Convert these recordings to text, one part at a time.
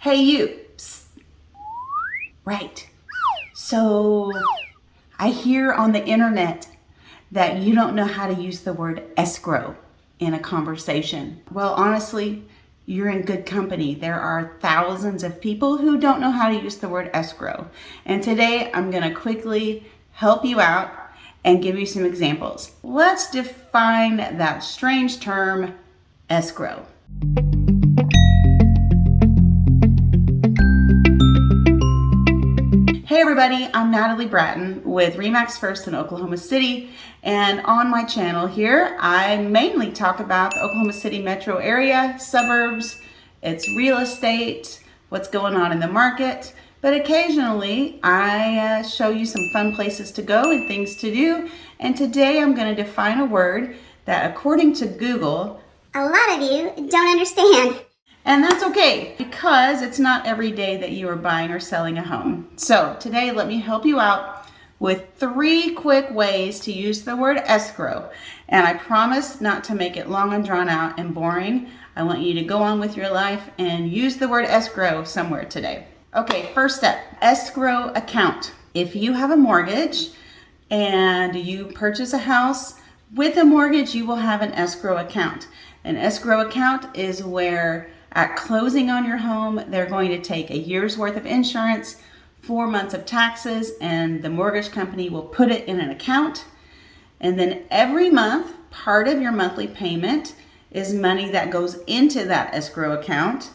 Hey you. Psst. Right. So I hear on the internet that you don't know how to use the word escrow in a conversation. Well, honestly, you're in good company. There are thousands of people who don't know how to use the word escrow. And today I'm going to quickly help you out and give you some examples. Let's define that strange term, escrow. Hey everybody, I'm Natalie Bratton with RE/MAX First in Oklahoma City, and on my channel here I mainly talk about the Oklahoma City metro area, suburbs, its real estate, what's going on in the market, but occasionally I show you some fun places to go and things to do. And today I'm going to define a word that according to Google, a lot of you don't understand. and that's okay, because it's not every day that you are buying or selling a home. So today, let me help you out with 3 quick ways to use the word escrow. And I promise not to make it long and drawn out and boring. I want you to go on with your life and use the word escrow somewhere today. Okay, first step, escrow account. If you have a mortgage and you purchase a house with a mortgage, you will have an escrow account. An escrow account is where at closing on your home, they're going to take a year's worth of insurance, 4 months of taxes, and the mortgage company will put it in an account. And then every month, part of your monthly payment is money that goes into that escrow account.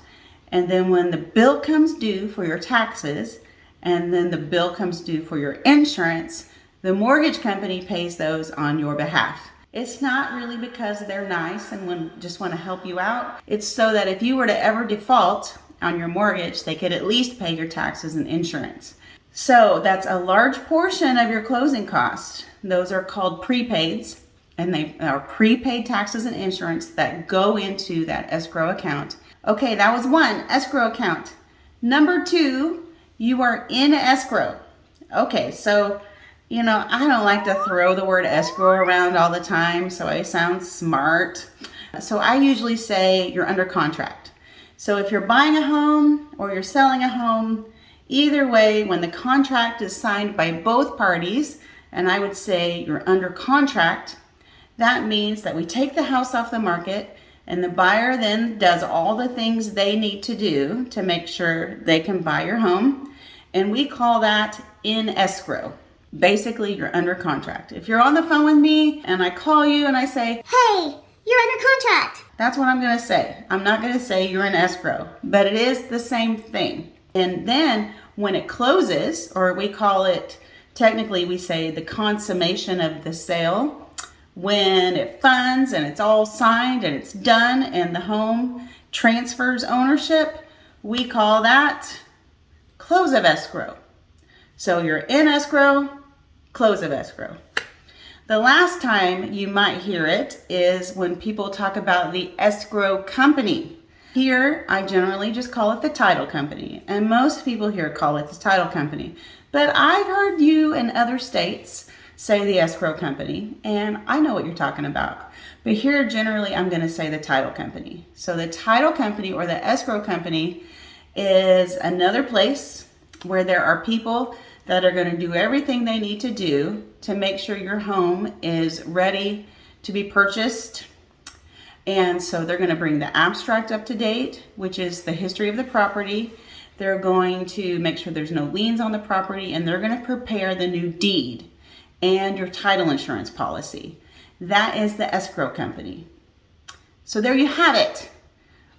And then when the bill comes due for your taxes, and then the bill comes due for your insurance, the mortgage company pays those on your behalf. It's not really because they're nice and just want to help you out. It's so that if you were to ever default on your mortgage, they could at least pay your taxes and insurance. So that's a large portion of your closing costs. Those are called prepaids, and they are prepaid taxes and insurance that go into that escrow account. Okay, that was 1, escrow account. Number 2, you are in escrow. Okay, so I don't like to throw the word escrow around all the time, so I sound smart. So I usually say you're under contract. So if you're buying a home or you're selling a home, either way, when the contract is signed by both parties, and I would say you're under contract, that means that we take the house off the market and the buyer then does all the things they need to do to make sure they can buy your home. And we call that in escrow. Basically, you're under contract. If you're on the phone with me and I call you and I say, hey, you're under contract. That's what I'm going to say. I'm not going to say you're in escrow, but it is the same thing. And then when it closes, or we call it, technically we say the consummation of the sale, when it funds and it's all signed and it's done and the home transfers ownership, we call that close of escrow. So you're in escrow, close of escrow. The last time you might hear it is when people talk about the escrow company. Here, I generally just call it the title company, and most people here call it the title company. But I've heard you in other states say the escrow company, and I know what you're talking about. But here, generally, I'm going to say the title company. So the title company or the escrow company is another place where there are people that are going to do everything they need to do to make sure your home is ready to be purchased. And so they're going to bring the abstract up to date, which is the history of the property. They're going to make sure there's no liens on the property, and they're going to prepare the new deed and your title insurance policy. That is the escrow company. So there you have it.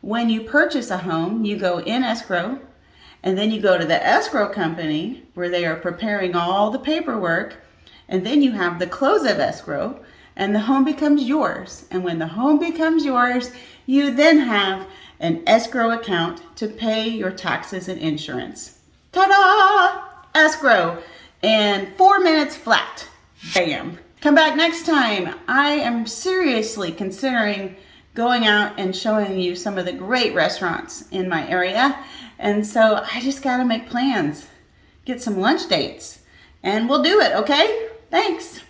When you purchase a home, you go in escrow, and then you go to the escrow company where they are preparing all the paperwork, and then you have the close of escrow, and the home becomes yours. And when the home becomes yours, you then have an escrow account to pay your taxes and insurance. Ta-da! Escrow in 4 minutes flat. Bam. Come back next time. I am seriously considering going out and showing you some of the great restaurants in my area. And so I just got to make plans, get some lunch dates, and we'll do it, okay? Thanks.